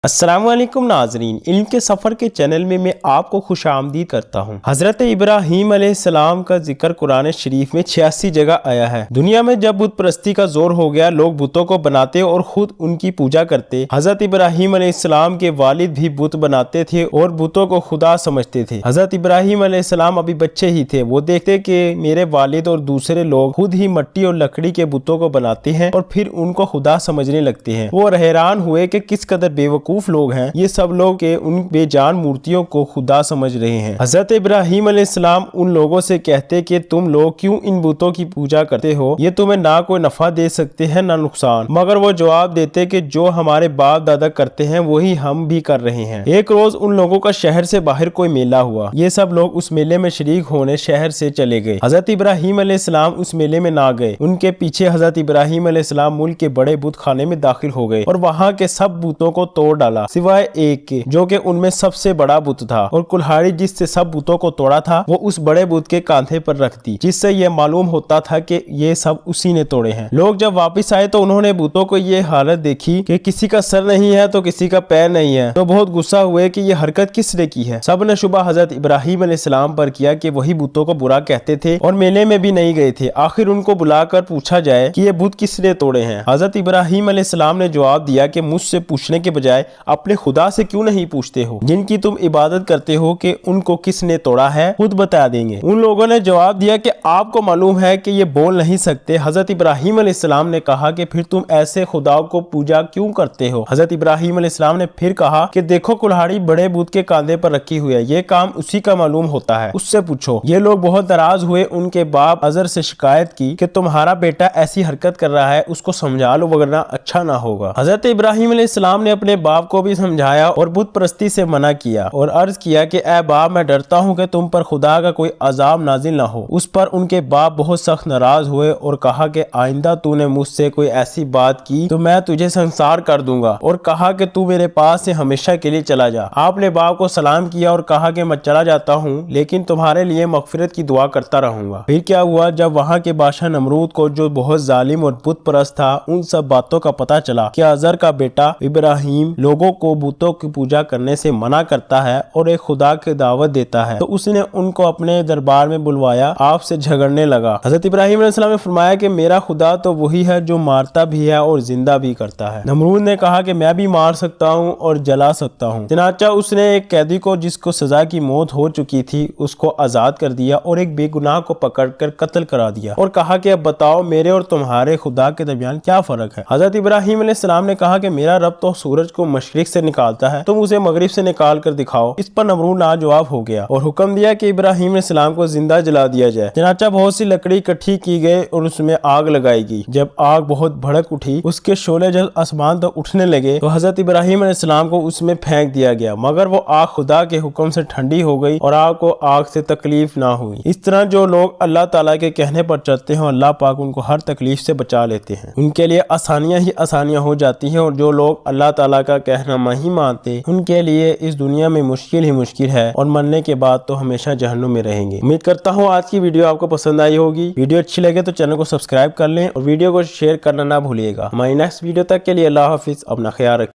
السلام علیکم ناظرین، علم کے سفر کے چینل میں آپ کو خوش آمدید کرتا ہوں۔ حضرت ابراہیم علیہ السلام کا ذکر قرآن شریف میں 86 جگہ آیا ہے۔ دنیا میں جب بت پرستی کا زور ہو گیا، لوگ بتوں کو بناتے اور خود ان کی پوجا کرتے۔ حضرت ابراہیم علیہ السلام کے والد بھی بت بناتے تھے اور بتوں کو خدا سمجھتے تھے۔ حضرت ابراہیم علیہ السلام ابھی بچے ہی تھے، وہ دیکھتے کہ میرے والد اور دوسرے لوگ خود ہی مٹی اور لکڑی کے بتوں کو بناتے ہیں اور پھر ان کو خدا سمجھنے لگتے ہیں۔ وہ حیران ہوئے کہ کس قدر بے وقوف لوگ ہیں، یہ سب لوگ کہ ان بے جان مورتیوں کو خدا سمجھ رہے ہیں۔ حضرت ابراہیم علیہ السلام ان لوگوں سے کہتے کہ تم لوگ کیوں ان بتوں کی پوجا کرتے ہو، یہ تمہیں نہ کوئی نفع دے سکتے ہیں نہ نقصان۔ مگر وہ جواب دیتے کہ جو ہمارے باپ دادا کرتے ہیں وہی ہم بھی کر رہے ہیں۔ ایک روز ان لوگوں کا شہر سے باہر کوئی میلہ ہوا، یہ سب لوگ اس میلے میں شریک ہونے شہر سے چلے گئے۔ حضرت ابراہیم علیہ السلام اس میلے میں نہ گئے، ان کے پیچھے حضرت ابراہیم علیہ السلام ملک کے بڑے بت خانے میں داخل ہو گئے اور وہاں کے سب بتوں کو توڑ ڈالا سوائے ایک کے، جو کہ ان میں سب سے بڑا بت تھا، اور کلہاڑی جس سے سب بتوں کو توڑا تھا وہ اس بڑے بت کے کاندھے پر رکھ دی، جس سے یہ معلوم ہوتا تھا کہ یہ سب اسی نے توڑے ہیں۔ لوگ جب واپس آئے تو انہوں نے بتوں کو یہ حالت دیکھی کہ کسی کا سر نہیں ہے تو کسی کا پیر نہیں ہے، تو بہت غصہ ہوئے کہ یہ حرکت کس نے کی ہے۔ سب نے شبہ حضرت ابراہیم علیہ السلام پر کیا کہ وہی بتوں کو برا کہتے تھے اور میلے میں بھی نہیں گئے تھے۔ آخر ان کو بلا کر پوچھا جائے کہ یہ بت کس نے توڑے ہیں۔ حضرت ابراہیم علیہ السلام نے جواب دیا کہ مجھ سے پوچھنے کے بجائے اپنے خدا سے کیوں نہیں پوچھتے ہو، جن کی تم عبادت کرتے ہو، کہ ان کو کس نے توڑا ہے، خود بتا دیں گے۔ ان لوگوں نے جواب دیا کہ آپ کو معلوم ہے کہ یہ بول نہیں سکتے۔ حضرت ابراہیم علیہ السلام نے کہا کہ پھر تم ایسے خدا کو پوجا کیوں کرتے ہو؟ حضرت ابراہیم علیہ السلام نے پھر کہا کہ دیکھو کلہاڑی بڑے بت کے کاندھے پر رکھی ہوئی ہے، یہ کام اسی کا معلوم ہوتا ہے، اس سے پوچھو۔ یہ لوگ بہت ناراض ہوئے، ان کے باپ عزر سے شکایت کی کہ تمہارا بیٹا ایسی حرکت کر رہا ہے، اس کو سمجھا لو ورنہ اچھا نہ ہوگا۔ حضرت ابراہیم علیہ السلام نے اپنے باپ کو بھی سمجھایا اور بت پرستی سے منع کیا اور عرض کیا کہ اے باپ، میں ڈرتا ہوں کہ تم پر خدا کا کوئی عذاب نازل نہ ہو۔ اس پر ان کے باپ بہت سخت ناراض ہوئے اور کہا کہ آئندہ تو نے مجھ سے کوئی ایسی بات کی تو میں تجھے سنسار کر دوں گا، اور کہا کہ تو میرے پاس سے ہمیشہ کے لیے چلا جا۔ آپ نے باپ کو سلام کیا اور کہا کہ میں چلا جاتا ہوں، لیکن تمہارے لیے مغفرت کی دعا کرتا رہوں گا۔ پھر کیا ہوا، جب وہاں کے بادشاہ نمرود کو، جو بہت ظالم اور بت پرست تھا، ان سب باتوں کا پتہ چلا کہ عزر کا بیٹا ابراہیم لوگوں کو بتوں کی پوجا کرنے سے منع کرتا ہے اور ایک خدا کی دعوت دیتا ہے، تو اس نے ان کو اپنے دربار میں بلوایا، آپ سے جھگڑنے لگا۔ حضرت ابراہیم علیہ السلام نے فرمایا کہ میرا خدا تو وہی ہے جو مارتا بھی ہے اور زندہ بھی کرتا ہے۔ نمرود نے کہا کہ میں بھی مار سکتا ہوں اور جلا سکتا ہوں۔ چنانچہ اس نے ایک قیدی کو، جس کو سزا کی موت ہو چکی تھی، اس کو آزاد کر دیا اور ایک بے گناہ کو پکڑ کر قتل کرا دیا، اور کہا کہ اب بتاؤ میرے اور تمہارے خدا کے درمیان کیا فرق ہے؟ حضرت ابراہیم علیہ السلام نے کہا کہ میرا رب تو سورج کو مشرق سے نکالتا ہے، تم اسے مغرب سے نکال کر دکھاؤ۔ اس پر نمرود لاجواب ہو گیا اور حکم دیا کہ ابراہیم علیہ السلام کو زندہ جلا دیا جائے۔ چنانچہ بہت سی لکڑی اکٹھی کی گئی اور اس میں آگ لگائی گئی۔ جب آگ بہت بھڑک اٹھی، اس کے شعلے جب آسمان تک اٹھنے لگے تو حضرت ابراہیم علیہ السلام کو اس میں پھینک دیا گیا، مگر وہ آگ خدا کے حکم سے ٹھنڈی ہو گئی اور آگ کو آگ سے تکلیف نہ ہوئی۔ اس طرح جو لوگ اللہ تعالیٰ کے کہنے پر چلتے ہیں، اللہ پاک ان کو ہر تکلیف سے بچا لیتے ہیں، ان کے لیے آسانیاں ہی آسانیاں ہو جاتی ہیں، اور جو لوگ اللہ تعالیٰ کا کہنا نہیں مانتے، ان کے لیے اس دنیا میں مشکل ہی مشکل ہے، اور مرنے کے بعد تو ہمیشہ جہنم میں رہیں گے۔ امید کرتا ہوں آج کی ویڈیو آپ کو پسند آئی ہوگی۔ ویڈیو اچھی لگے تو چینل کو سبسکرائب کر لیں اور ویڈیو کو شیئر کرنا نہ بھولیے گا۔ ہماری نیکسٹ ویڈیو تک کے لیے اللہ حافظ، اپنا خیال رکھیں۔